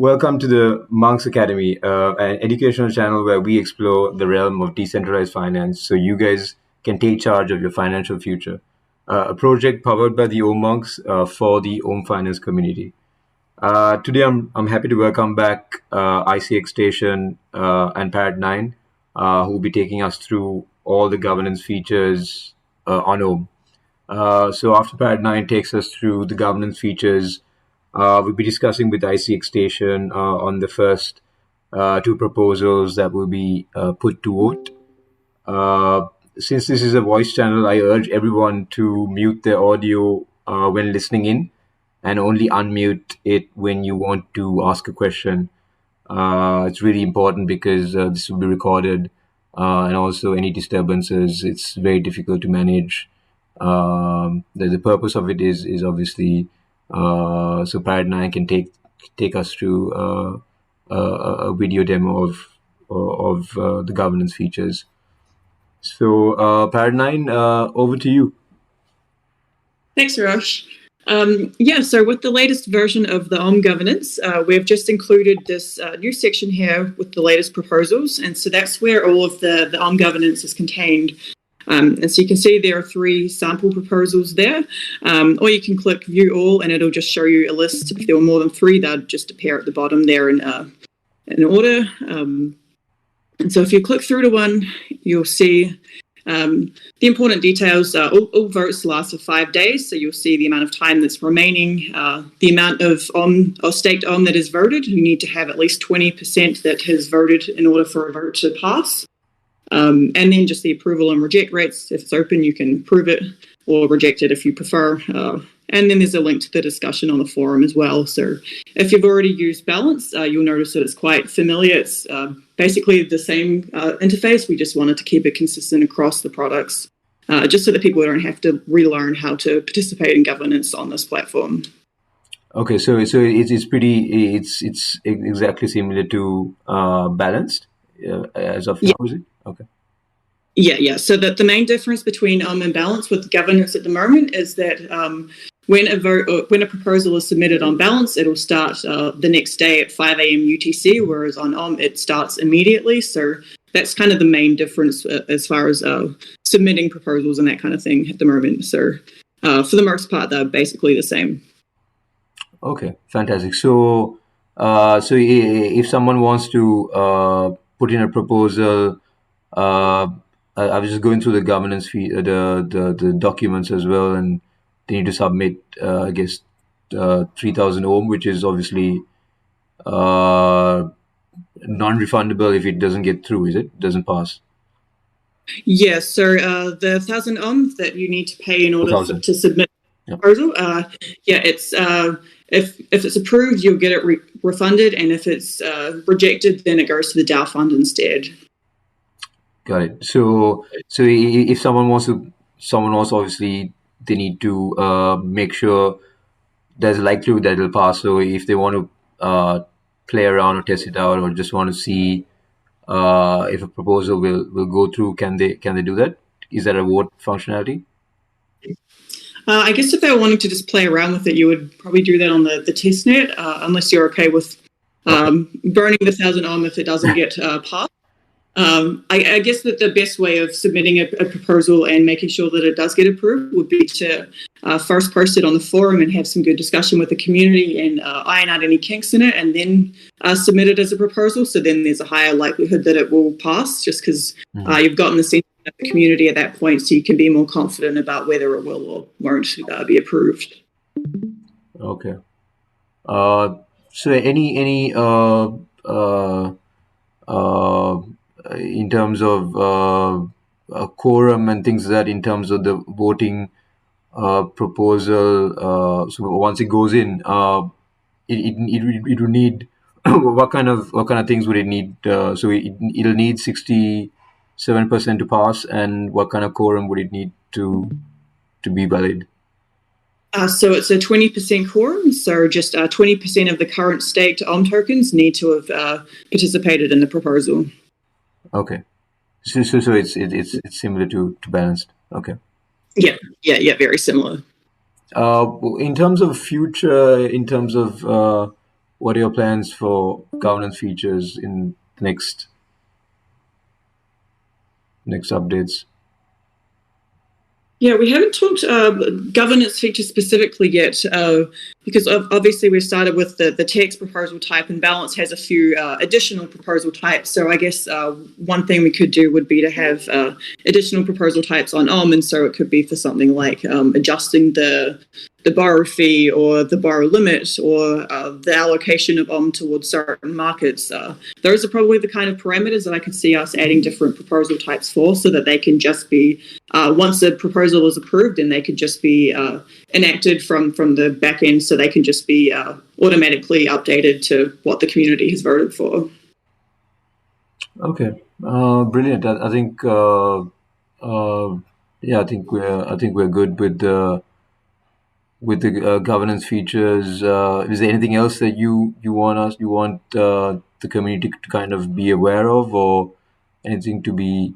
Welcome to the Monks Academy, an educational channel where we explore the realm of decentralized finance so you guys can take charge of your financial future. A project powered by the Omm Monks for the Omm Finance community. Today, I'm happy to welcome back ICX Station and Parrot 9, who will be taking us through all the governance features on Omm. So after Parrot 9 takes us through the governance features, we'll be discussing with ICX Station on the first two proposals that will be put to vote. Since this is a voice channel, I urge everyone to mute their audio when listening in and only unmute it when you want to ask a question. It's really important because this will be recorded and also any disturbances, it's very difficult to manage. The purpose of it is obviously so Parrot 9 can take us through a video demo of the governance features. So Parrot 9, over to you. Thanks, Rosh. So with the latest version of the Omm governance, we've just included this new section here with the latest proposals. And so that's where all of the Omm governance is contained. And so you can see there are 3 sample proposals there, or you can click view all and it'll just show you a list. If there were more than 3, they'd just appear at the bottom there in order. And so if you click through to one, you'll see the important details. All votes last for 5 days, so you'll see the amount of time that's remaining, the amount of Omm or staked Omm that is voted. You need to have at least 20% that has voted in order for a vote to pass. And then just the approval and reject rates. If it's open, you can approve it or reject it if you prefer. And then there's a link to the discussion on the forum as well. So if you've already used Balance, you'll notice that it's quite familiar. It's basically the same interface. We just wanted to keep it consistent across the products, just so that people don't have to relearn how to participate in governance on this platform. Okay, so it's exactly similar to Balanced as of now, is it? Okay. Yeah. So that the main difference between Omm and Balance with governance at the moment is that when a proposal is submitted on Balance, it'll start the next day at 5 a.m. UTC, whereas on Omm it starts immediately. So that's kind of the main difference as far as submitting proposals and that kind of thing at the moment. So for the most part, they're basically the same. Okay, fantastic. So if someone wants to put in a proposal, I was just going through the governance fee, the documents as well, and they need to submit, I guess, 3,000 Omm, which is obviously non-refundable if it doesn't get through. Is it? Doesn't pass. Yes. So the 1,000 Omm that you need to pay in order to submit a proposal, it's if it's approved, you'll get it refunded, and if it's rejected, then it goes to the DAO fund instead. Got it. So if someone wants, obviously they need to make sure there's a likelihood that it'll pass. So if they want to play around or test it out, or just want to see if a proposal will go through, can they do that? Is that a vote functionality? I guess if they were wanting to just play around with it, you would probably do that on the testnet, unless you're okay with burning the 1,000 Omm if it doesn't get passed. I guess that the best way of submitting a proposal and making sure that it does get approved would be to first post it on the forum and have some good discussion with the community and iron out any kinks in it, and then submit it as a proposal. So then there's a higher likelihood that it will pass, just because you've gotten the sentiment of the community at that point, so you can be more confident about whether it will or won't be approved. Okay. So any in terms of quorum and things like that, in terms of the voting proposal, so once it goes in, it would need what kind of things would it need? So it'll need 67% to pass, and what kind of quorum would it need to be valid? So it's a 20% quorum. So just 20% of the current staked Omm tokens need to have participated in the proposal. Okay, so it's similar to Balanced. Okay. Yeah, very similar. In terms of future, in terms of what are your plans for governance features in the next updates? Yeah, we haven't talked governance features specifically yet, because obviously we've started with the text proposal type, and Balance has a few additional proposal types. So I guess one thing we could do would be to have additional proposal types on Omm, and so it could be for something like adjusting the borrow fee or the borrow limit or the allocation of Omm towards certain markets. Those are probably the kind of parameters that I could see us adding different proposal types for, so that they can just be, once a proposal is approved, and they could just be enacted from the back end, so they can just be automatically updated to what the community has voted for. Okay, brilliant. I think yeah, I think we're good with the governance features. Is there anything else that you want the community to kind of be aware of, or anything to be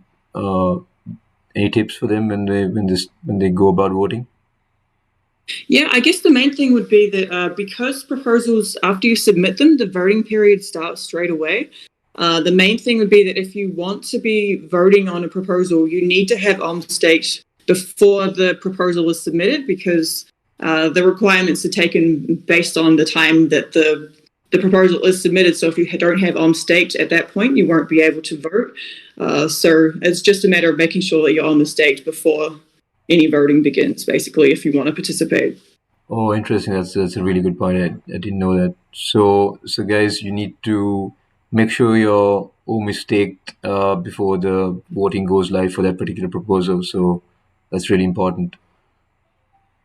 any tips for them when they go about voting? Yeah, I guess the main thing would be that because proposals, after you submit them, the voting period starts straight away. The main thing would be that if you want to be voting on a proposal, you need to have Omm staked before the proposal is submitted, because the requirements are taken based on the time that the proposal is submitted. So if you don't have Omm staked at that point, you won't be able to vote. So it's just a matter of making sure that your Omm is staked before any voting begins, basically, if you want to participate. Oh, interesting. That's a really good point. I didn't know that. So guys, you need to make sure your home is staked before the voting goes live for that particular proposal. So that's really important.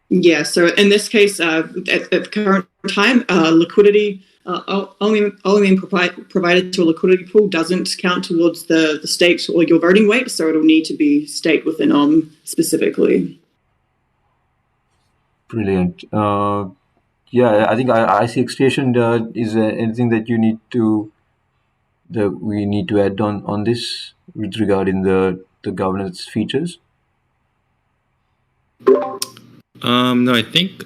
Yeah, so in this case, at the current time, liquidity only provided to a liquidity pool doesn't count towards the stakes or your voting weight, so it'll need to be staked within Omm specifically. Brilliant. Yeah, I think I see extension. Is there anything that we need to add on this with regarding the governance features? No, I think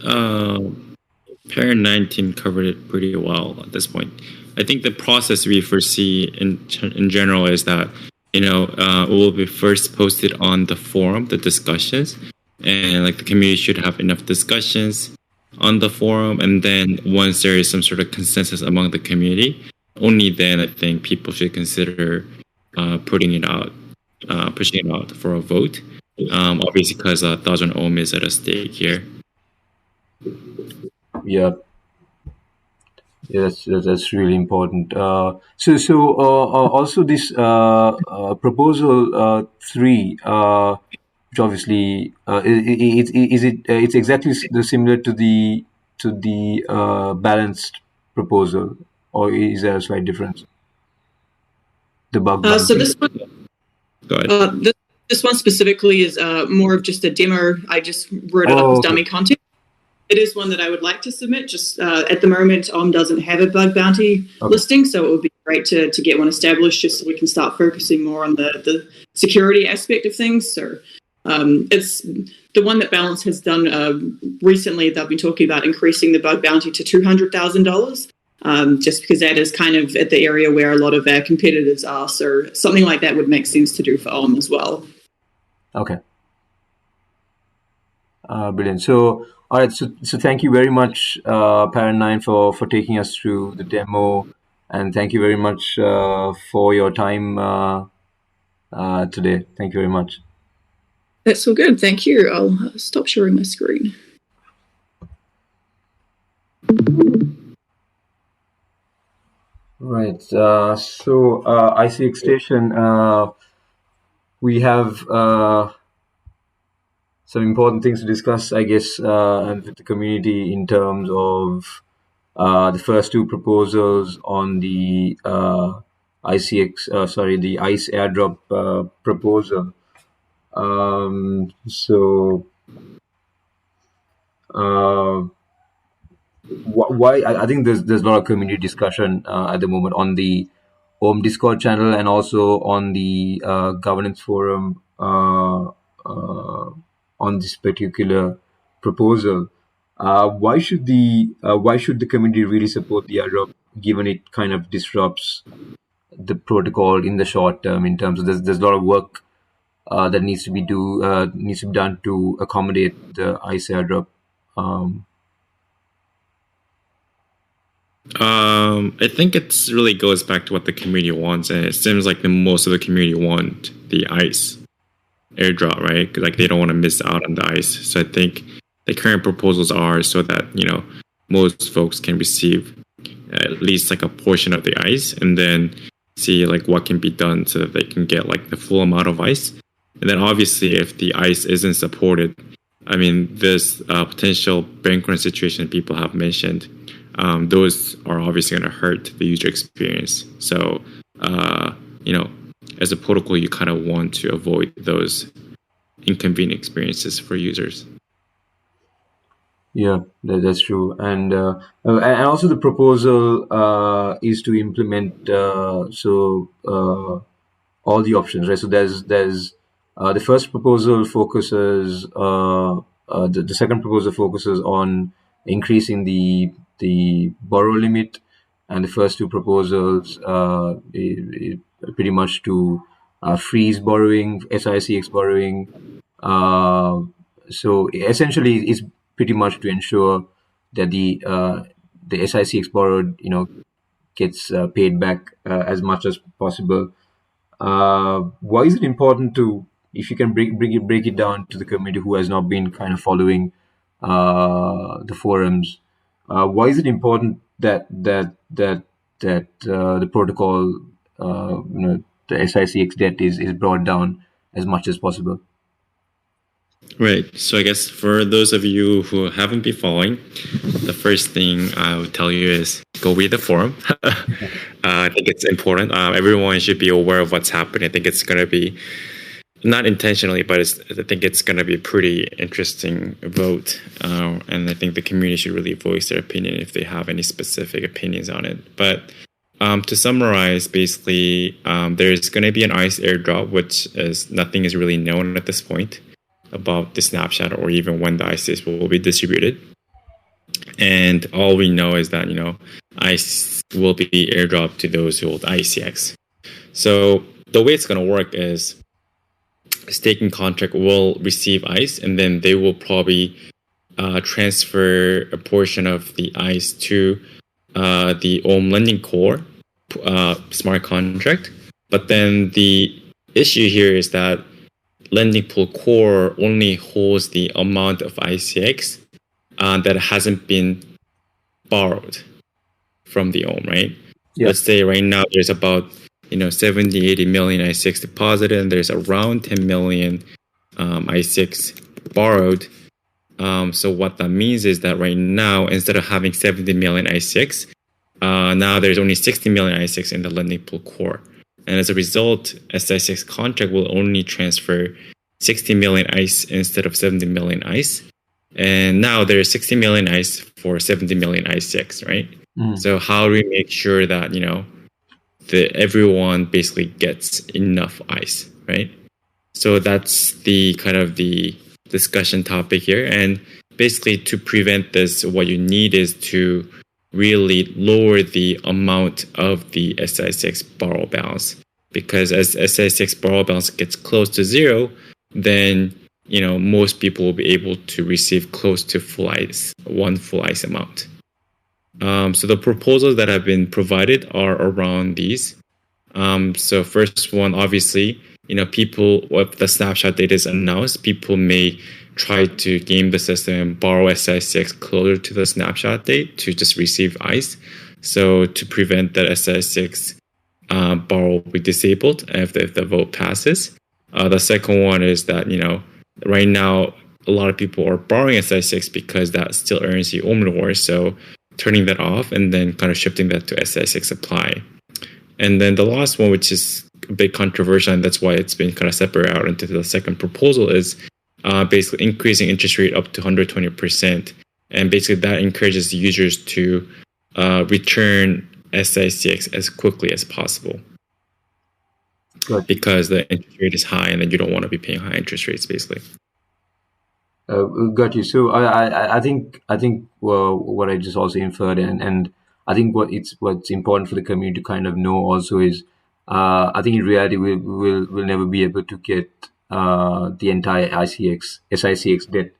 Parent 19 covered it pretty well at this point. I think the process we foresee in general is that it will be first posted on the forum, the discussions, and like the community should have enough discussions on the forum, and then once there is some sort of consensus among the community, only then I think people should consider pushing it out for a vote. Obviously, because 1,000 Ohm is at a stake here. Yeah. Yes, that's really important. So also this proposal 3, which obviously it's exactly similar to the balanced proposal, or is there a slight difference? The bug bounty. So this one, Go ahead. this one specifically is more of just a demo. I just wrote it up as dummy content. It is one that I would like to submit. Just at the moment, Omm doesn't have a bug bounty listing, so it would be great to get one established, just so we can start focusing more on the security aspect of things. So it's the one that Balance has done recently. They've been talking about increasing the bug bounty to $200,000, just because that is kind of at the area where a lot of our competitors are. So something like that would make sense to do for Omm as well. Okay. Brilliant. So, all right. So thank you very much, Parent 9, for taking us through the demo, and thank you very much for your time today. Thank you very much. That's all good. Thank you. I'll stop sharing my screen. Right. So ICX Station, we have some important things to discuss, I guess, with the community in terms of the first two proposals on the the ICE airdrop proposal. Why I think there's a lot of community discussion at the moment on the Omm Discord channel and also on the governance forum on this particular proposal. Why should the community really support the airdrop given it kind of disrupts the protocol in the short term, in terms of there's a lot of work that needs to be done to accommodate the ICE airdrop. I think it's really goes back to what the community wants, and it seems like most of the community want the ICE airdrop, right? 'Cause, like, they don't want to miss out on the ICE. So I think the current proposals are so that most folks can receive at least like a portion of the ICE, and then see like what can be done so that they can get like the full amount of ICE. And then obviously, if the ICE isn't supported, I mean, this potential bank run situation people have mentioned, those are obviously going to hurt the user experience. So, as a protocol, you kind of want to avoid those inconvenient experiences for users. Yeah, that's true, and also the proposal is to implement all the options, right? So there's the first proposal focuses the second proposal focuses on increasing the borrow limit, and the first two proposals pretty much to freeze borrowing, SICX borrowing. So essentially, it's pretty much to ensure that the SICX borrowed, gets paid back as much as possible. Why is it important to, if you can break it down to the community who has not been kind of following the forums, why is it important that the protocol, the SICX debt is brought down as much as possible? Right. So I guess for those of you who haven't been following, the first thing I would tell you is go read the forum. I think it's important. Everyone should be aware of what's happening. I think it's going to be, not intentionally, but I think it's going to be a pretty interesting vote. And I think the community should really voice their opinion if they have any specific opinions on it. But to summarize, basically, there's going to be an ICE airdrop, which is nothing is really known at this point about the snapshot or even when the ICE will be distributed. And all we know is that, ICE will be airdropped to those who hold ICX. So the way it's going to work is staking contract will receive ICE, and then they will probably transfer a portion of the ICE to the Omm lending core smart contract. But then the issue here is that lending pool core only holds the amount of ICX that hasn't been borrowed from the Omm, right? Yeah. Let's say right now there's about 70, 80 million ICX deposited, and there's around 10 million ICX borrowed. So what that means is that right now, instead of having 70 million ICX, now there's only 60 million ICX in the lending pool core. And as a result, SICX contract will only transfer 60 million ICE instead of 70 million ICE. And now there's 60 million ICE for 70 million ICX, right? So how do we make sure that, that everyone basically gets enough ICE, right? So that's the kind of the discussion topic here. And basically to prevent this, what you need is to really lower the amount of the SICX borrow balance, because as SICX borrow balance gets close to zero, then most people will be able to receive close to full ICE, one full ICE amount. So the proposals that have been provided are around these. So first one, obviously, people, if the snapshot data is announced, people may try to game the system and borrow SICX closer to the snapshot date to just receive ICE. So to prevent that SICX borrow will be disabled if the vote passes. The second one is that, right now, a lot of people are borrowing SICX because that still earns you Omm rewards. So turning that off and then kind of shifting that to SICX supply. And then the last one, which is a bit controversial, and that's why it's been kind of separated out into the second proposal, is basically increasing interest rate up to 120%. And basically that encourages the users to return SICX as quickly as possible. Good. Because the interest rate is high and then you don't want to be paying high interest rates, basically. Got you. So I think what I just also inferred, and I think what's important for the community to kind of know also is, I think in reality we'll never be able to get the entire SICX debt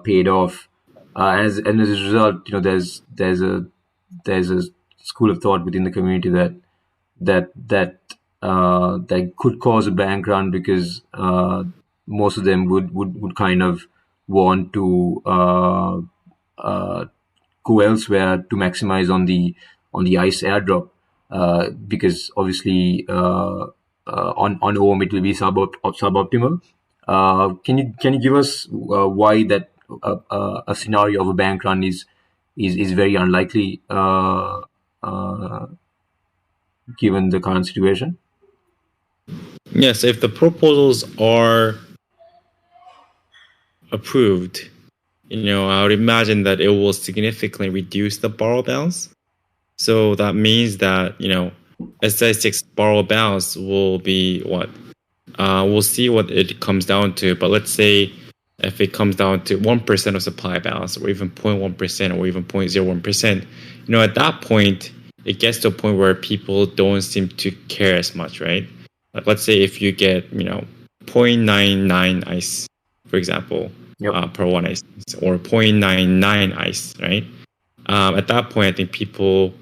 paid off, and as a result, there's a school of thought within the community that could cause a bank run, because most of them would kind of want to go elsewhere to maximize on the ICE airdrop, because obviously on Omm it will be suboptimal. Can you give us why that a scenario of a bank run is very unlikely, uh, given the current situation? Yes, if the proposals are approved, I would imagine that it will significantly reduce the borrow balance. So that means that, SI6 borrow balance will be what? We'll see what it comes down to. But let's say if it comes down to 1% of supply balance, or even 0.1%, or even 0.01%, at that point, it gets to a point where people don't seem to care as much, right? Like, let's say if you get, 0.99 ICE, for example, Yep. per one ICE, or 0.99 ICE, right? At that point, I think people,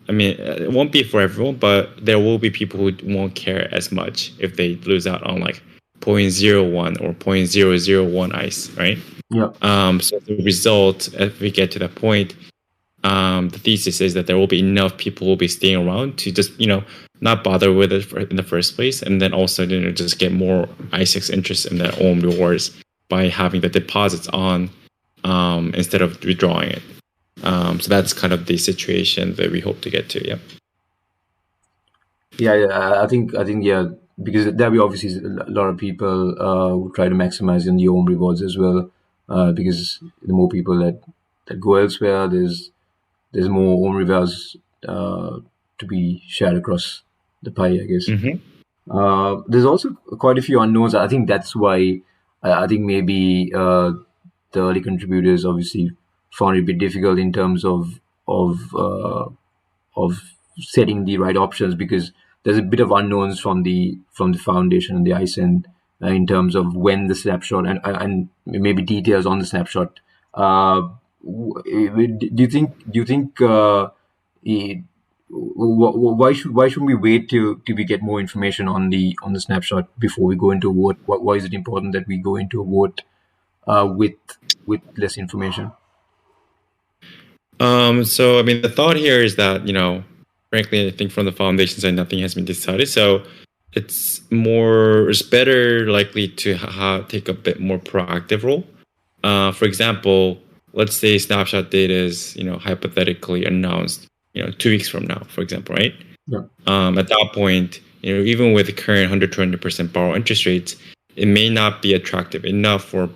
it won't be for everyone, but there will be people who won't care as much if they lose out on like 0.01 or 0.001 ICE, right? Yeah. So the result, if we get to that point, the thesis is that there will be enough people who will be staying around to just, not bother with it in the first place, and then also, just get more ICE interest in their own rewards by having the deposits on, instead of withdrawing it. So that's kind of the situation that we hope to get to. Yeah. Yeah. I think yeah, because there will be obviously a lot of people who try to maximize on the Omm rewards as well, because the more people that go elsewhere, there's more Omm rewards to be shared across the pie, I guess. There's also quite a few unknowns. I think that's why I think maybe the early contributors obviously found it a bit difficult in terms of setting the right options, because there's a bit of unknowns from the foundation and the ISIN, in terms of when the snapshot and maybe details on the snapshot. Do you think why shouldn't we wait till we get more information on the snapshot before we go into a vote? Why is it important that we go into a vote with less information? So the thought here is that, frankly, I think from the foundation side, nothing has been decided. So it's better likely to take a bit more proactive role. For example, let's say snapshot data is, hypothetically announced, 2 weeks from now, for example, right? Yeah. At that point, even with the current 120% borrow interest rates, it may not be attractive enough for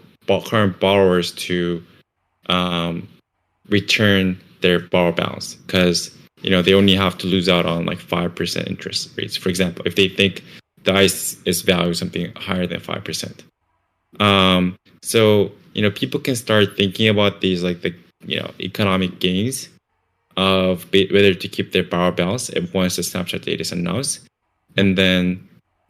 current borrowers to return their borrow balance, because they only have to lose out on like 5% interest rates, for example, if they think the ICE is valued something higher than 5%. So people can start thinking about these, like the economic gains of whether to keep their borrow balance once the snapshot data is announced. And then,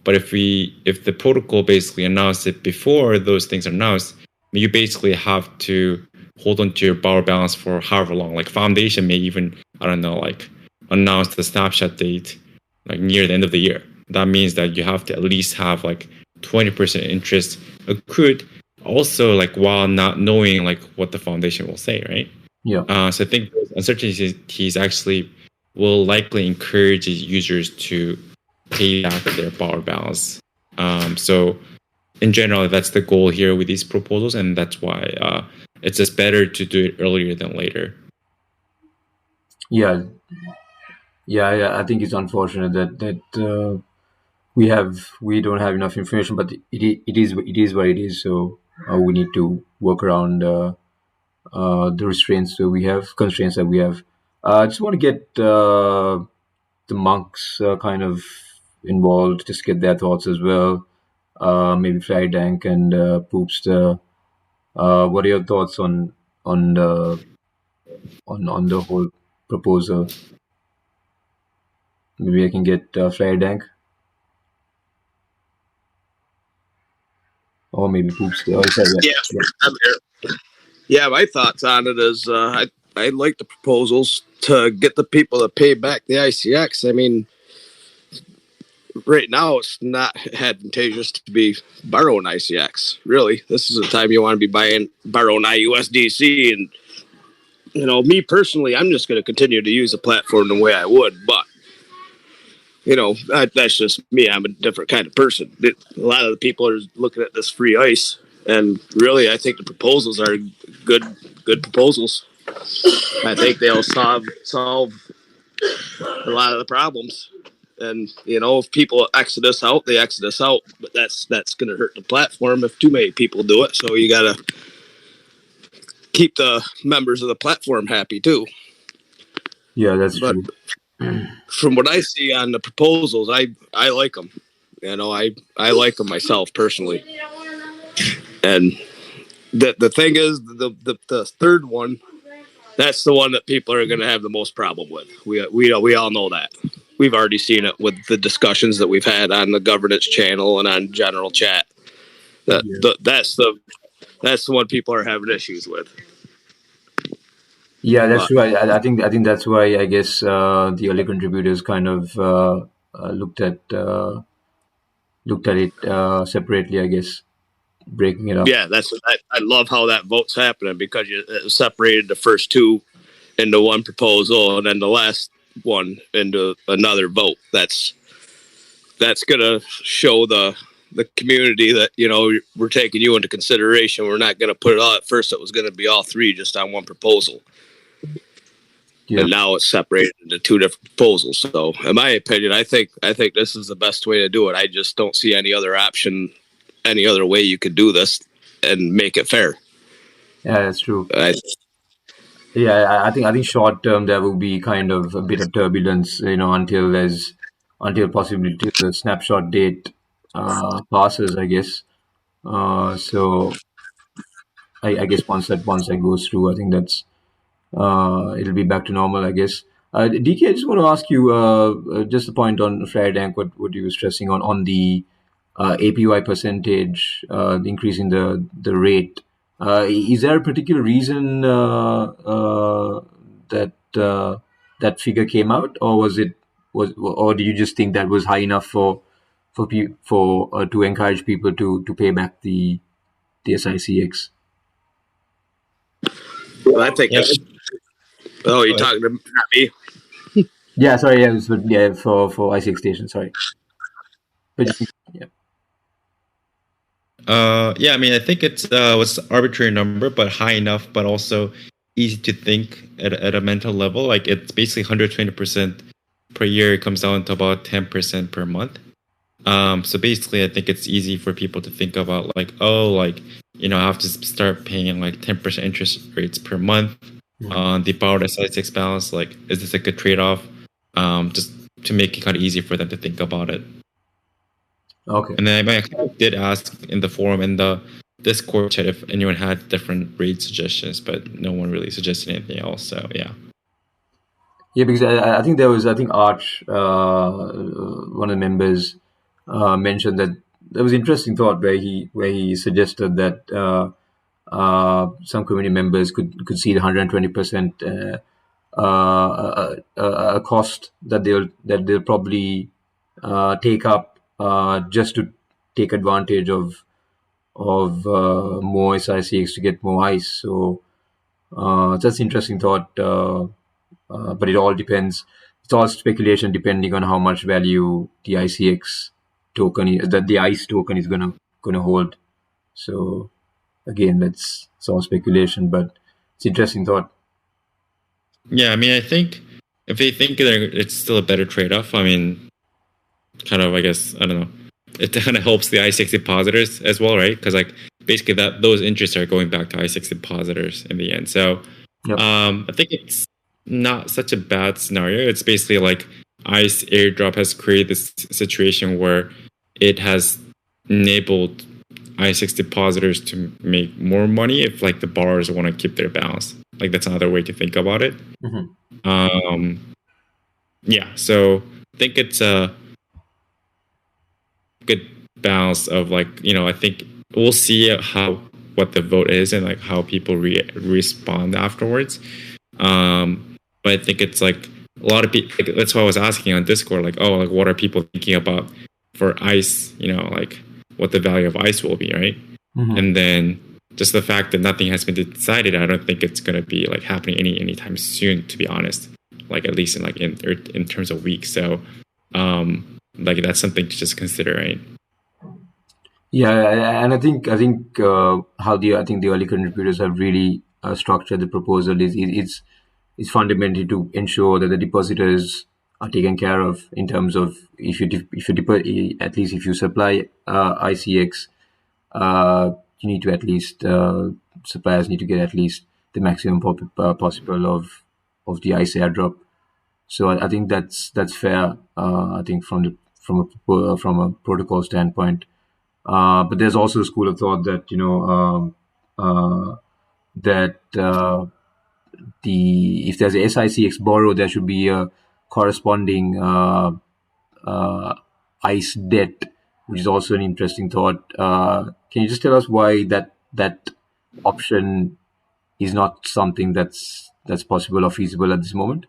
but if the protocol basically announced it before those things are announced, you basically have to hold on to your borrow balance for however long. Like foundation may even, I don't know, like announce the snapshot date like near the end of the year. That means that you have to at least have like 20% interest accrued, also like while not knowing like what the foundation will say, right? Yeah. So I think those uncertainties actually will likely encourage users to pay back their borrow balance. So in general, that's the goal here with these proposals, and that's why it's just better to do it earlier than later. Yeah. I think it's unfortunate that we don't have enough information, but it is what it is. So we need to work around the constraints that we have. I just want to get the monks kind of involved, just get their thoughts as well. Maybe Flydank and Poopster. What are your thoughts on the whole? proposal. Maybe I can get Flare Dank, or maybe Poops. Oh, sorry, Yeah, yeah. I'm here. Yeah, my thoughts on it is I like the proposals to get the people to pay back the ICX. I mean, right now it's not advantageous to be borrowing ICX. Really, this is the time you want to be borrowing IUSDC. And me personally, I'm just going to continue to use the platform the way I would. But that's just me. I'm a different kind of person. A lot of the people are looking at this free ice, and really, I think the proposals are good proposals. I think they'll solve a lot of the problems. And if people exit us out, they exit us out. But that's going to hurt the platform if too many people do it. So you got to keep the members of the platform happy too. Yeah, that's true. From what I see on the proposals, I like them. I like them myself personally. And the thing is, the third one, that's the one that people are going to have the most problem with. We all know that. We've already seen it with the discussions that we've had on the governance channel and on general chat. That's the one people are having issues with. Yeah, that's true. I think that's why I guess the early contributors kind of looked at it separately. I guess breaking it up. Yeah, I love how that vote's happening because you separated the first two into one proposal and then the last one into another vote. That's gonna show the community that we're taking you into consideration. We're not gonna put it all at first. It was gonna be all three just on one proposal. Yeah. And now it's separated into two different proposals. So, in my opinion, I think this is the best way to do it. I just don't see any other option, any other way you could do this and make it fair. Yeah, that's true. I think short term there will be kind of a bit of turbulence, until possibly the snapshot date passes, I guess. So I guess once that goes through, I think that's it'll be back to normal, I guess. DK, I just want to ask you just a point on Flare Dank, what you were stressing on the APY percentage, the increase in the rate. Is there a particular reason that that figure came out, or or do you just think that was high enough for to encourage people to pay back the SICX? Well, I think that's. Oh, you're talking to me? Yeah, sorry. Yeah, for ICX station. Sorry. But yeah. Yeah, I mean, I think it's was arbitrary number, but high enough, but also easy to think at a mental level. Like it's basically 120% per year. It comes down to about 10% per month. So basically, I think it's easy for people to think about I have to start paying like 10% interest rates per month on the borrowed SI6 balance. Like, is this a good trade-off? Just to make it kind of easy for them to think about it. Okay. And then I did ask in the forum and the Discord chat if anyone had different rate suggestions, but no one really suggested anything else. So yeah. Yeah, because I think Arch, one of the members, mentioned that there was an interesting thought where he suggested that some community members could see the 120% a cost that they'll probably take up just to take advantage of more SICX to get more ice. So that's an interesting thought, but it all depends. It's all speculation depending on how much value the ICX token that the ICE token is gonna hold. So again, it's all speculation, but it's an interesting thought. Yeah, I mean, I think if they think that it's still a better trade-off, I mean, kind of, I guess, I don't know. It kind of helps the I6 depositors as well, right? Because basically those interests are going back to I6 depositors in the end. So yep. I think it's not such a bad scenario. It's basically like ICE airdrop has created this situation where it has enabled I6 depositors to make more money if the borrowers want to keep their balance. Like that's another way to think about it. Mm-hmm. Yeah, so I think it's a good balance of like, I think we'll see what the vote is and like how people respond afterwards. But I think it's like a lot of people. Like, that's why I was asking on Discord, like, oh, like what are people thinking about for ICE? Like what the value of ICE will be, right? Mm-hmm. And then just the fact that nothing has been decided, I don't think it's going to be like happening anytime soon, to be honest. Like at least in terms of weeks. So, like that's something to just consider, right? Yeah, and I think how the early contributors have really structured the proposal is fundamentally to ensure that the depositors are taken care of in terms of at least if you supply ICX, you need to at least suppliers need to get at least the maximum possible of the ICE airdrop. So I think that's fair. I think from a protocol standpoint. But there's also a school of thought that that if there's a SICX borrow, there should be a corresponding uh, ICE debt, which is also an interesting thought. Can you just tell us why that option is not something that's possible or feasible at this moment?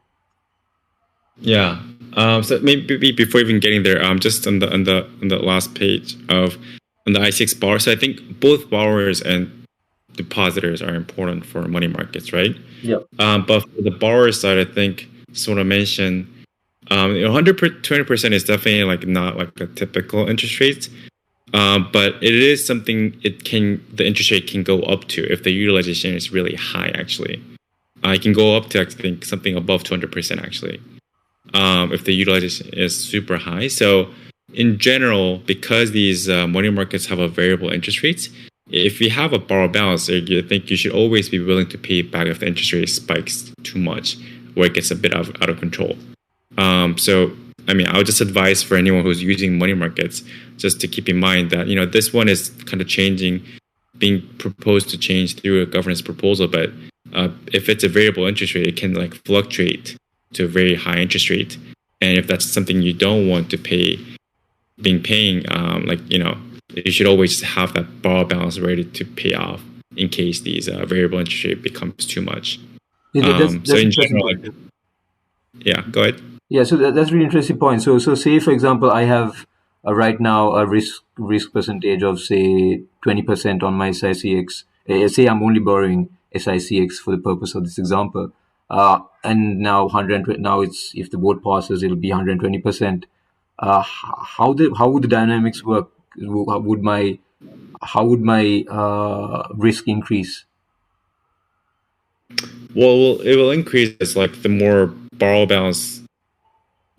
Yeah. So maybe before even getting there, just on the last page on the I6 bar. So I think both borrowers and depositors are important for money markets, right? Yeah. But for the borrower side, I think just want to mention, 120% is definitely like not like a typical interest rate. But it is something the interest rate can go up to if the utilization is really high. Actually, it can go up to I think something above 200% actually. If the utilization is super high. So in general, because these money markets have a variable interest rates, if you have a borrow balance, I think you should always be willing to pay back if the interest rate spikes too much, where it gets a bit out of control. So I mean, I would just advise for anyone who's using money markets just to keep in mind that this one is kind of being proposed to change through a governance proposal. But if it's a variable interest rate, it can like fluctuate to a very high interest rate, and if that's something you don't want to paying, you should always have that borrow balance ready to pay off in case these variable interest rate becomes too much. Yeah, So that's in interesting general, point. yeah, go ahead. Yeah, so that's really interesting point. So say for example, I have right now a risk percentage of say 20% on my SICX. Say I'm only borrowing SICX for the purpose of this example, and now 120. Now it's if the vote passes, it'll be 120%. How would the dynamics work? Would my How would my risk increase? Well, it will increase as like the more borrow balance,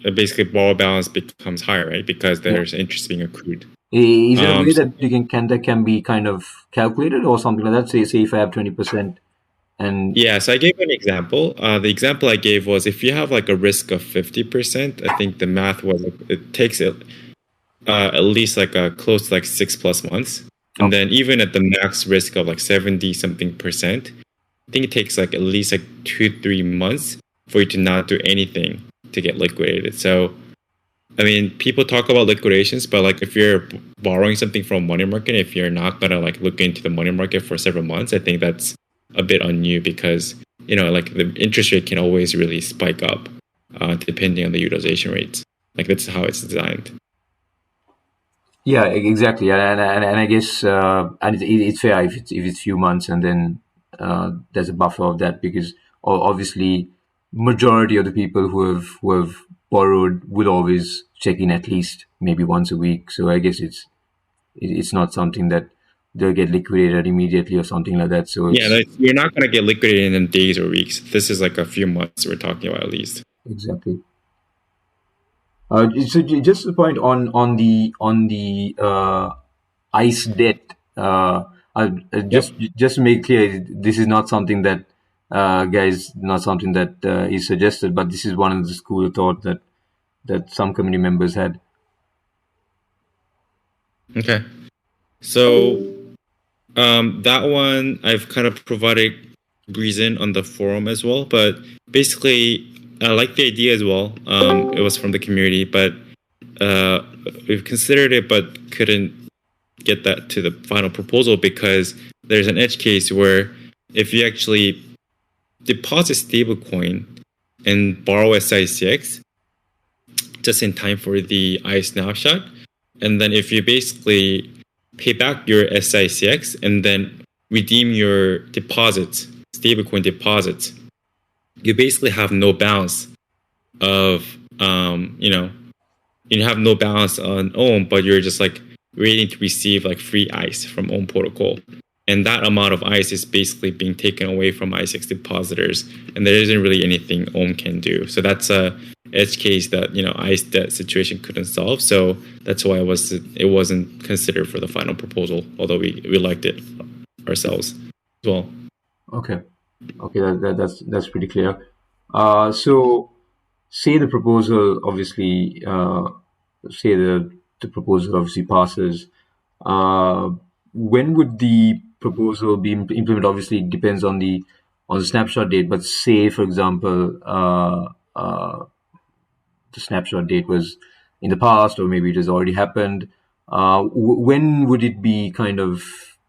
basically borrow balance becomes higher, right? Because Yeah. there's interest being accrued. Is there a way So that that can be kind of calculated or something like that? Say if I have 20% and yeah, so I gave an example. The example I gave was if you have like a risk of 50%, I think the math was it takes it at least like close to like 6+ months. And okay. then even at the max risk of like 70 something percent, I think it takes like at least like 2-3 months for you to not do anything to get liquidated. So, I mean, people talk about liquidations, but like if you're borrowing something from money market, if you're not gonna like look into the money market for several months, I think that's a bit on you because like the interest rate can always really spike up depending on the utilization rates. Like that's how it's designed. Yeah, exactly. And I guess and it's fair if it's few months and then there's a buffer of that because obviously majority of the people who have borrowed would always check in at least maybe once a week. So I guess it's not something that they'll get liquidated immediately or something like that. So Yeah, it's you're not gonna get liquidated in days or weeks. This is like a few months we're talking about at least. exactly. So just a point on the ICE debt. Yep. Just to make clear, this is not something that guys, not something that is suggested, but this is one of the school of thought that some committee members had. Okay. So that one I've kind of provided reason on the forum as well. But basically, I like the idea as well. It was from the community, but we've considered it, but couldn't get that to the final proposal because there's an edge case where if you actually deposit stablecoin and borrow SICX just in time for the snapshot, and then if you basically pay back your SICX and then redeem your deposits, stablecoin deposits, you basically have no balance of you have no balance on Omm, but you're just like waiting to receive like free ICE from Omm protocol. And that amount of ICE is basically being taken away from ICE depositors, and there isn't really anything Omm can do. So that's a edge case that ICE debt situation couldn't solve. So that's why it wasn't considered for the final proposal, although we liked it ourselves as well. Okay, that's pretty clear. So, say the proposal obviously, say the proposal obviously passes. When would the proposal be implemented? Obviously, it depends on the snapshot date. But say, for example, the snapshot date was in the past, or maybe it has already happened. When would it be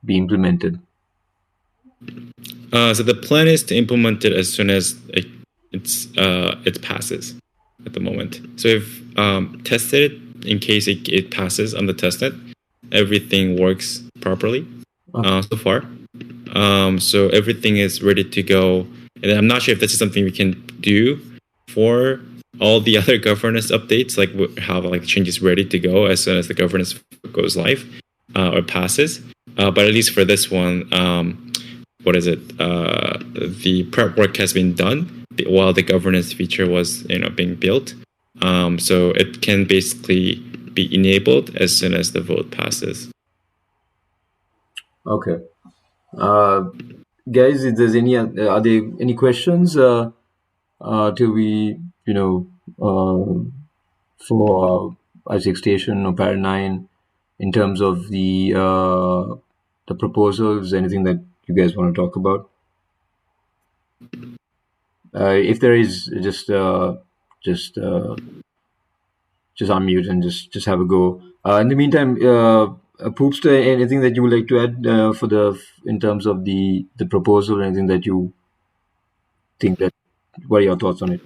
be implemented? So the plan is to implement it as soon as it passes at the moment. So we've tested it in case it passes on the testnet. Everything works properly so far. So everything is ready to go. And I'm not sure if this is something we can do for all the other governance updates, like have like changes ready to go as soon as the governance goes live or passes. But at least for this one, the prep work has been done while the governance feature was being built. So it can basically be enabled as soon as the vote passes. Okay. Guys, if there's are there any questions till we, for Isaac Station or Para 9 in terms of the proposals, anything that you guys want to talk about? If there is, just unmute and just have a go. In the meantime, Poopster, anything that you would like to add in terms of the proposal, anything that you think that, what are your thoughts on it?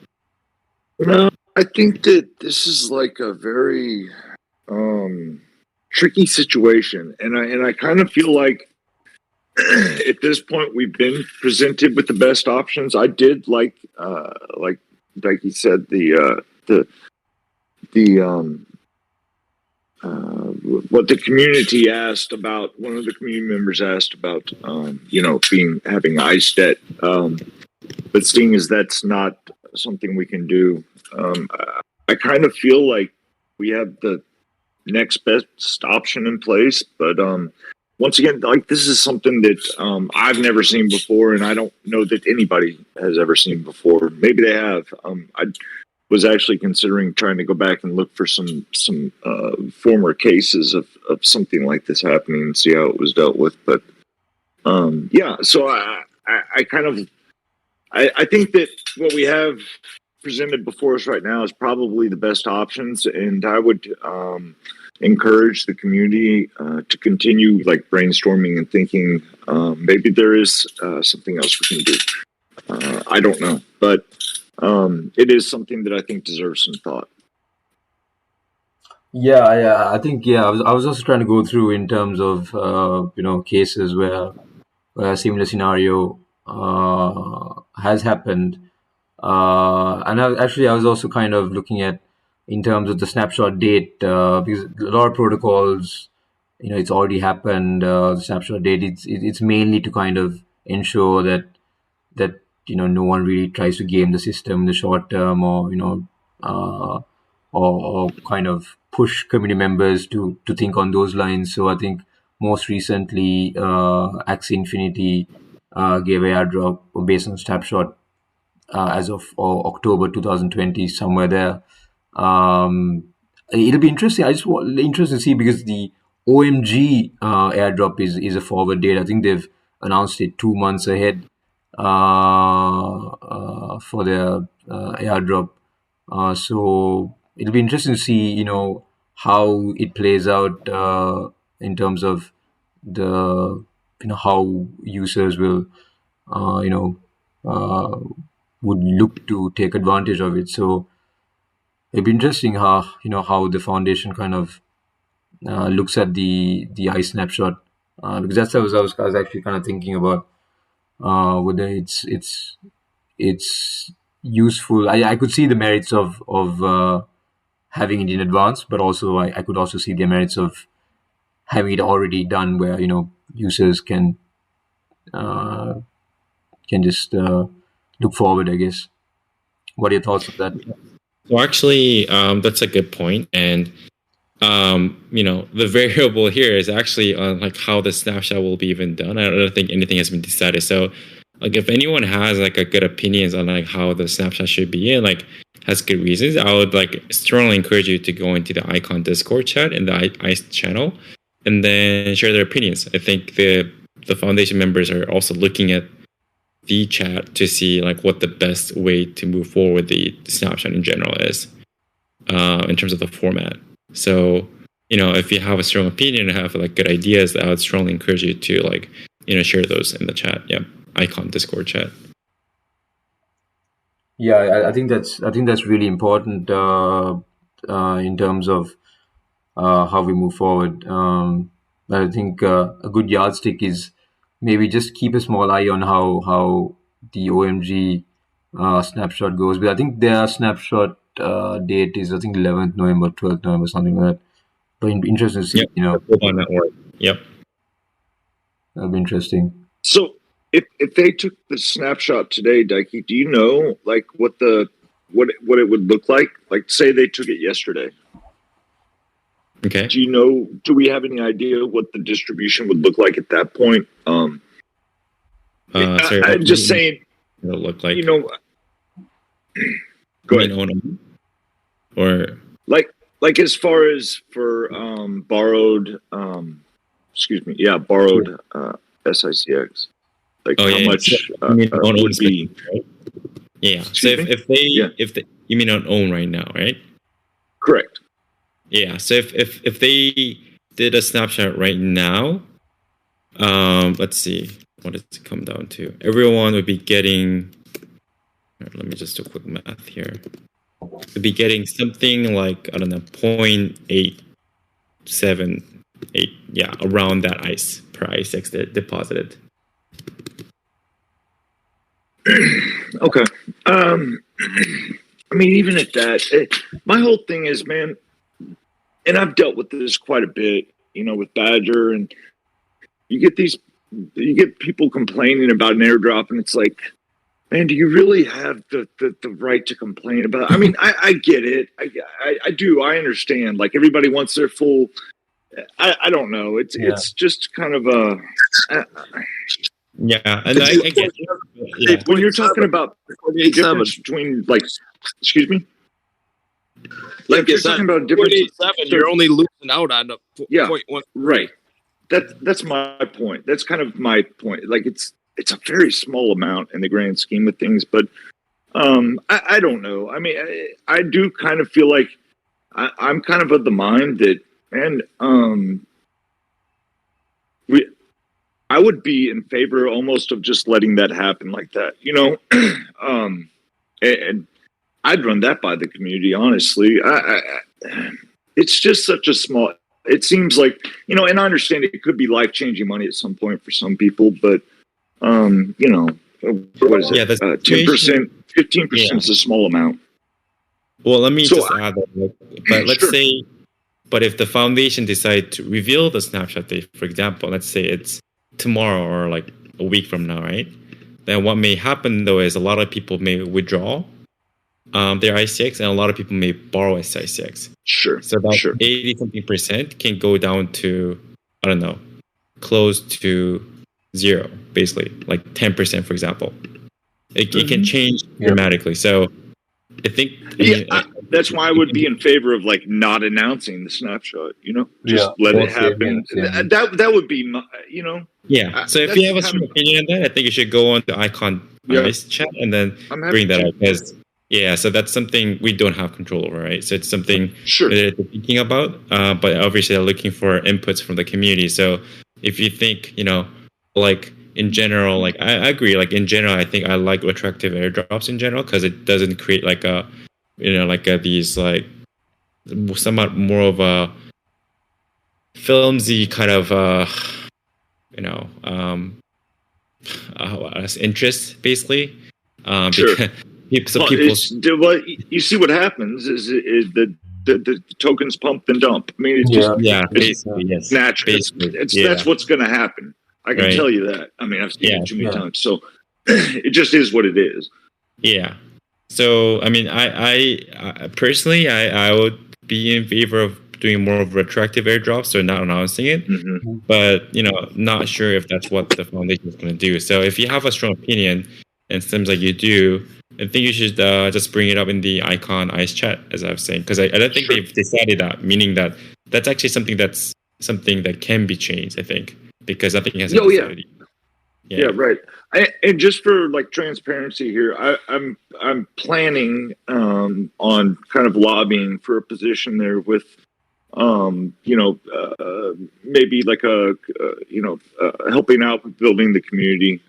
No, I think that this is like a very tricky situation, and I kind of feel like at this point we've been presented with the best options. I did like he said, what the community asked about. One of the community members asked about having ICE debt, but seeing as that's not something we can do, I kind of feel like we have the next best option in place. But once again, like, this is something that I've never seen before, and I don't know that anybody has ever seen before. Maybe they have. I was actually considering trying to go back and look for some former cases of something like this happening and see how it was dealt with. But so I think that what we have presented before us right now is probably the best options, and I would encourage the community to continue like brainstorming and thinking maybe there is something else we can do. I don't know, but it is something that I think deserves some thought. Yeah, I think I was also trying to go through in terms of cases where a similar scenario has happened, and I was also kind of looking at in terms of the snapshot date, because a lot of protocols, it's already happened. The snapshot date, it's mainly to kind of ensure that no one really tries to game the system in the short term, or or kind of push community members to think on those lines. So I think most recently, Axie Infinity gave an airdrop based on snapshot as of October 2020, somewhere there. It'll be interesting. Interesting to see, because the OMG airdrop is a forward date. I think they've announced it 2 months ahead. for their airdrop. So it'll be interesting to see, how it plays out in terms of the, how users will, uh, you know, uh, would look to take advantage of it. So it'd be interesting how the foundation kind of looks at the eye snapshot, because that's what I was actually kind of thinking about whether it's useful. I could see the merits of having it in advance, but also I could also see the merits of having it already done, where users uh, can just look forward, I guess. What are your thoughts on that? So actually, that's a good point. And the variable here is actually on like how the snapshot will be even done. I don't think anything has been decided. So like if anyone has like a good opinions on like how the snapshot should be and like has good reasons, I would like strongly encourage you to go into the Icon Discord chat and the ICE channel and then share their opinions. I think the foundation members are also looking at the chat to see like what the best way to move forward with the snapshot in general is in terms of the format. So, if you have a strong opinion and have like good ideas, I would strongly encourage you to like, share those in the chat. Yeah. Icon Discord chat. Yeah, I think that's really important in terms of how we move forward. I think a good yardstick is maybe just keep a small eye on how the OMG snapshot goes. But I think their snapshot date is, I think, 11th November, 12th November, something like that. But interesting to see. Yep. The network. Yep. That'll be interesting. So if they took the snapshot today, Daiki, do you know like what it would look like? Like say they took it yesterday. Okay. Do we have any idea what the distribution would look like at that point? Sorry, I'm just saying it'll look like, go ahead. Or like as far as for borrowed borrowed SICX. Like how much would be right? Yeah. So if they you mean on own right now, right? Correct. Yeah. So if they did a snapshot right now, let's see, what does it come down to? Everyone would be getting. Let me just do a quick math here. Would be getting something like 0.878, around that ICE per ICE that deposited. Okay. I mean, even at that, my whole thing is, man, and I've dealt with this quite a bit, with Badger, and you get people complaining about an airdrop, and it's like, man, do you really have the right to complain about it? I mean, I get it. I do. I understand. Like everybody wants their full. I don't know. It's just kind of a. Yeah, and I get it. When you're talking about the difference between, like, excuse me, like you're talking about difference. 0.87, you're only losing out on the 0.1. Right. That's my point. That's kind of my point. Like it's a very small amount in the grand scheme of things, but I don't know. I mean, I do kind of feel like I'm kind of the mind that, and I would be in favor almost of just letting that happen like that, and I'd run that by the community, honestly. It's just such a small, it seems like, and I understand it could be life-changing money at some point for some people, but, what is it? 10%, 15% is a small amount. Well, let me just add that. But let's say, if the foundation decide to reveal the snapshot date, for example, let's say it's tomorrow or like a week from now, right? Then what may happen though is a lot of people may withdraw their ICX and a lot of people may borrow ICX. Sure. So about 80-something% can go down to, I don't know, close to zero, basically, like 10%, for example. It can change dramatically. So I think that's why I would be in favor of like not announcing the snapshot. Just let it happen. That would be, yeah. So if you have a strong opinion on that, I think you should go on to Icon Ice chat and then bring that up, because so that's something we don't have control over, right? So it's something that they're thinking about, but obviously they're looking for inputs from the community. So if you think, like in general, like I agree, like in general, I think I like retroactive airdrops in general, because it doesn't create like a, these like somewhat more of a filmsy kind of, interest, basically. Because people, you see what happens is the tokens pump and dump. I mean, it's yes, natural. That's what's going to happen. I can tell you that. I mean, I've seen it too many times. So it just is what it is. Yeah. So I mean, I personally, I would be in favor of doing more of retroactive airdrops, so not announcing it. Mm-hmm. But not sure if that's what the foundation is going to do. So if you have a strong opinion, and it seems like you do, I think you should just bring it up in the Icon Ice chat, as I was saying, because I don't think they've decided that, meaning that that's actually something that can be changed, I think, because nothing has been decided. Yeah, right. And just for like transparency here, I'm planning on kind of lobbying for a position there with maybe like helping out with building the community,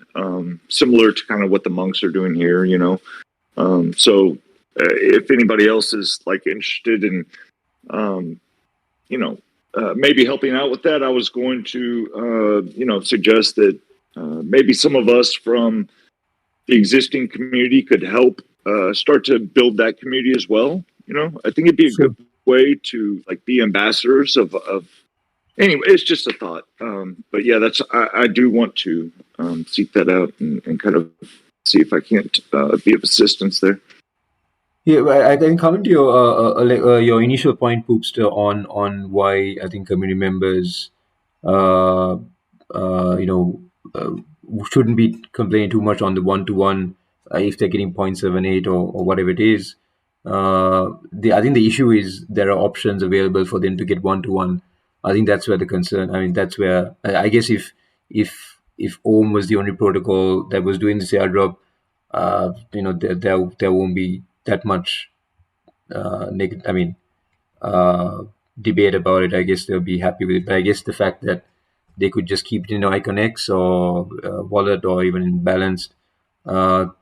similar to kind of what the monks are doing here, so if anybody else is like interested in, maybe helping out with that, I was going to, suggest that maybe some of us from the existing community could help start to build that community as well. I think it'd be a good way to like be ambassadors of anyway, it's just a thought. But yeah, I do want to seek that out and kind of see if I can't be of assistance there. Yeah, I can comment to your initial point, Poopster, on why I think community members, shouldn't be complaining too much on the one-to-one if they're getting 0.78 or whatever it is. I think the issue is there are options available for them to get one-to-one. I think that's where the concern. I mean, that's where I guess if Omm was the only protocol that was doing this airdrop, there won't be that much debate about it. I guess they'll be happy with it. But I guess the fact that they could just keep it in IconX or wallet or even in balanced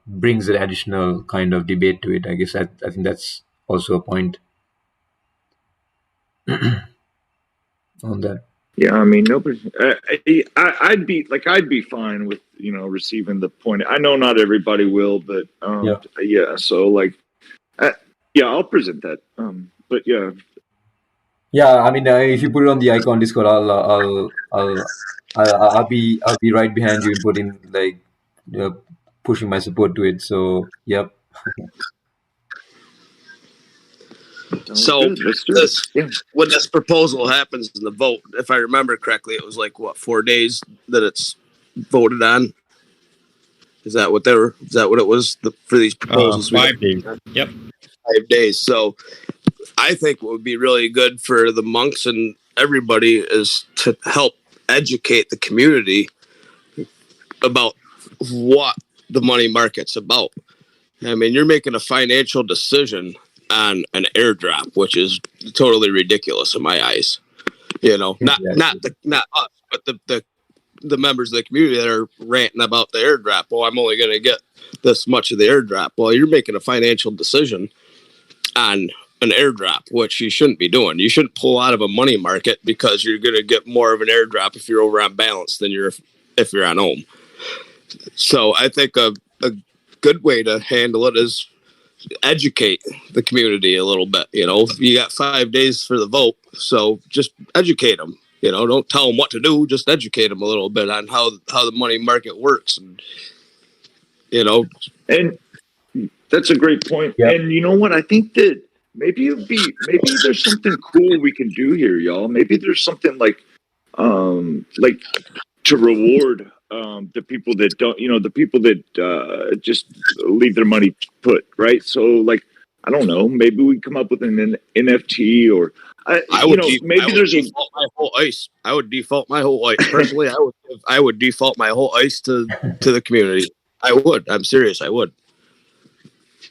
brings an additional kind of debate to it. I guess I think that's also a point on that. Yeah, I mean, nobody. I'd be fine with receiving the point. I know not everybody will, but yeah. So like, I'll present that. But yeah. Yeah, I mean, if you put it on the Icon Discord, I'll be right behind you in putting like pushing my support to it. So yep. So when this proposal happens in the vote, if I remember correctly, it was like 4 days that it's voted on. Is that what it was for these proposals? 5 days. Yep. 5 days. So I think what would be really good for the monks and everybody is to help educate the community about what the money market's about. I mean, you're making a financial decision on an airdrop, which is totally ridiculous in my eyes. Not us, but the members of the community that are ranting about the airdrop. Well, I'm only going to get this much of the airdrop. Well, you're making a financial decision on an airdrop, which you shouldn't be doing. You shouldn't pull out of a money market because you're going to get more of an airdrop if you're over on balance than if you're on Omm. So I think a good way to handle it is educate the community a little bit. You got 5 days for the vote, so just educate them. Don't tell them what to do. Just educate them a little bit on how the money market works, and And that's a great point. Yep. And you know what? I think that maybe there's something cool we can do here, y'all. Maybe there's something like to reward the people that don't, the people that just leave their money put, right? So like I don't know. Maybe we come up with an NFT, or maybe there's default my whole ice. I would default my whole ice personally. I would default my whole ice to the community. I would. I'm serious. I would.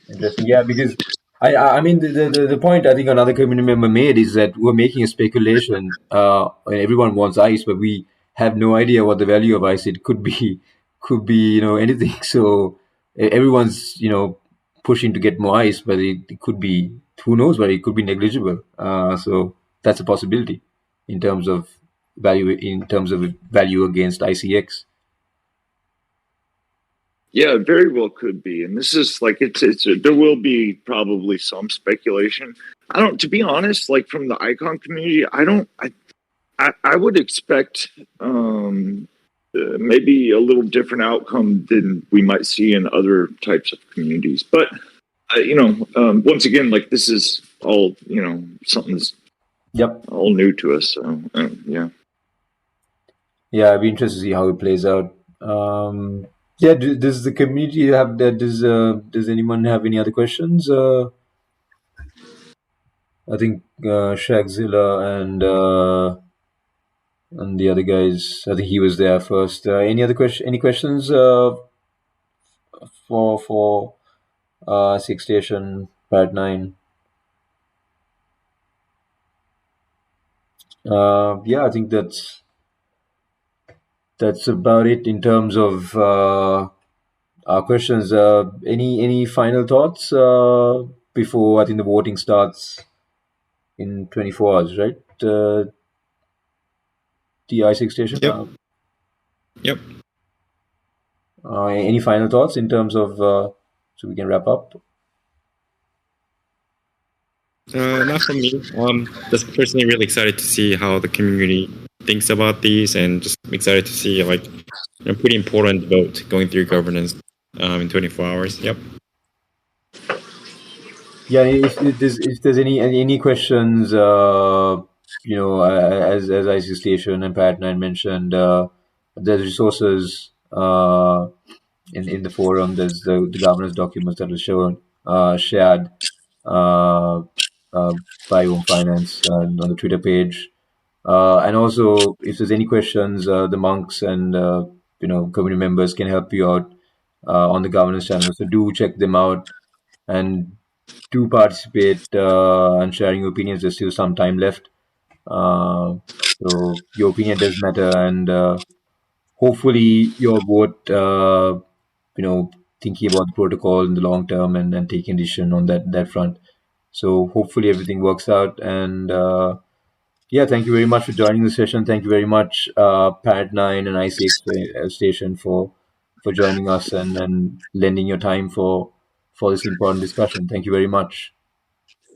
Interesting. Yeah, because I mean the point I think another community member made is that we're making a speculation. And everyone wants ice, but we have no idea what the value of ice. It could be anything. So everyone's pushing to get more ice, but it could be, who knows, but it could be negligible. So that's a possibility in terms of value against ICX. Yeah, it very well could be. And this is like, there will be probably some speculation. To be honest, like from the icon community, I would expect maybe a little different outcome than we might see in other types of communities. But, once again, like this is all, something's all new to us. So, yeah. Yeah, I'd be interested to see how it plays out. Yeah, does the community have that? Does anyone have any other questions? I think Shagzilla and the other guys. I think he was there first. Any other question? Any questions for Six Station Part 9? Yeah, I think that's about it in terms of our questions. Any final thoughts before I think the voting starts in 24 hours, right? The I6 station. Yep. Yep. Any final thoughts in terms of so we can wrap up? Not from me. Just personally really excited to see how the community thinks about these, and just excited to see like a pretty important vote going through governance in 24 hours. Yep. Yeah, if there's any questions, as IC Station and Pat 9 mentioned, there's resources in the forum. There's the governance documents that were shared by Omm Finance and on the Twitter page. And also, if there's any questions, the monks and community members can help you out on the governance channel. So do check them out and do participate and sharing your opinions. There's still some time left, so your opinion does matter, and hopefully your vote, thinking about the protocol in the long term and taking a decision on that front. So hopefully everything works out. And yeah, thank you very much for joining the session. Thank you very much, Parrot 9 and ICX Station for joining us and lending your time for this important discussion. Thank you very much.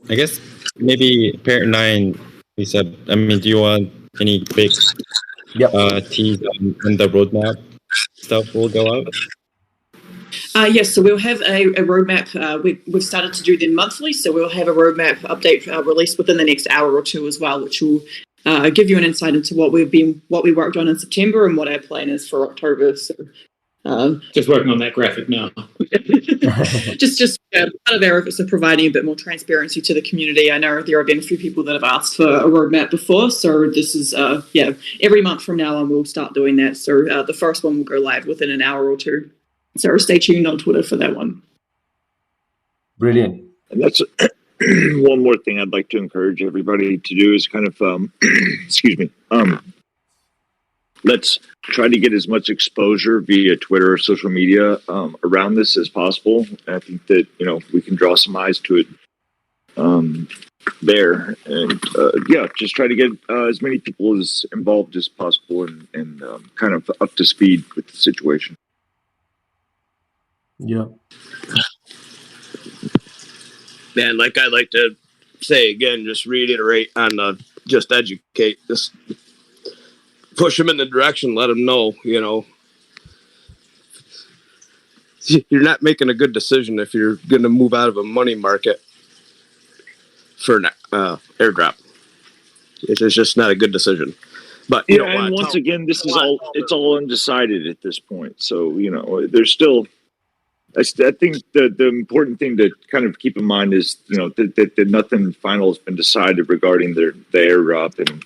I guess maybe Parent 9, Lisa, I mean, do you want any big tease on the roadmap stuff will go out? Yes, so we'll have a roadmap. We've started to do them monthly, so we'll have a roadmap update released within the next hour or two as well, which will give you an insight into what we worked on in September and what our plan is for October. So, just working on that graphic now. just part of our efforts of providing a bit more transparency to the community. I know there have been a few people that have asked for a roadmap before, so this is every month from now on we'll start doing that. So the first one will go live within an hour or two. So stay tuned on Twitter for that one. Brilliant. And that's one more thing I'd like to encourage everybody to do is kind of, excuse me, let's try to get as much exposure via Twitter or social media around this as possible. I think that, we can draw some eyes to it there. And just try to get as many people as involved as possible and kind of up to speed with the situation. Yeah. Man, like I like to say again, just reiterate on just educate, just push them in the direction, let them know, you're not making a good decision if you're going to move out of a money market for an airdrop. It's just not a good decision. But and once again, it's all undecided at this point. So, there's still I think the important thing to kind of keep in mind is, that nothing final has been decided regarding the airdrop, and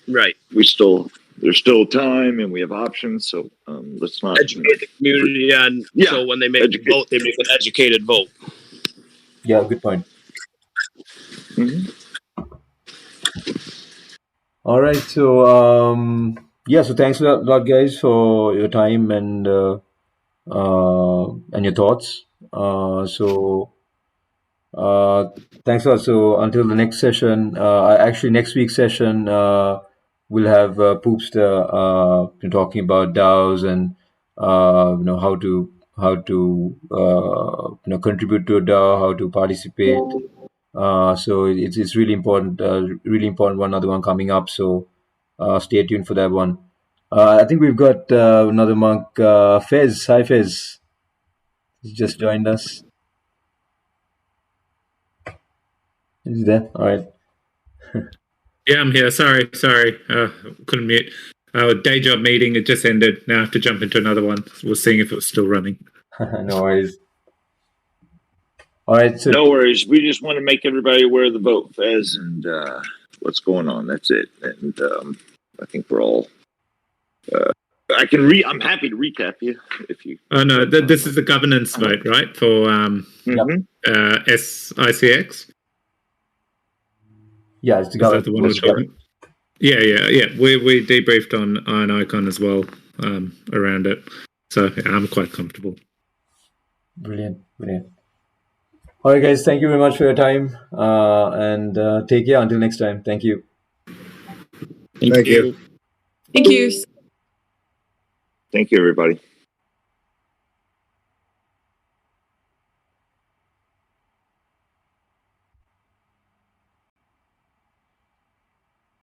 Right. there's still time, and we have options. So let's not Educate the community on, so when they make a vote, they make an educated vote. Yeah, good point. Mhm. All right, so so thanks a lot, guys, for your time and your thoughts. Thanks a lot. So until the next session, actually next week's session, we'll have Poopster talking about DAOs and how to contribute to a DAO, how to participate. So it's really important, one other one coming up. So stay tuned for that one. I think we've got another monk, Fez. Hi, Fez. He's just joined us. Is he there? All right. Yeah, I'm here. Sorry. Couldn't mute. Our day job meeting, it just ended. Now I have to jump into another one. We're seeing if it was still running. No worries. All right. So no worries. We just want to make everybody aware of the vote, Fez, and what's going on. That's it. And I think we're all. I'm happy to recap you if you. Oh no, this is the governance vote, right? For SICX. Yeah, it's the governance. The one we're talking? Yeah. We debriefed on Icon as well around it, so I'm quite comfortable. Brilliant. All right, guys. Thank you very much for your time, and take care until next time. Thank you. Thank you. Thank you. Thank you, everybody.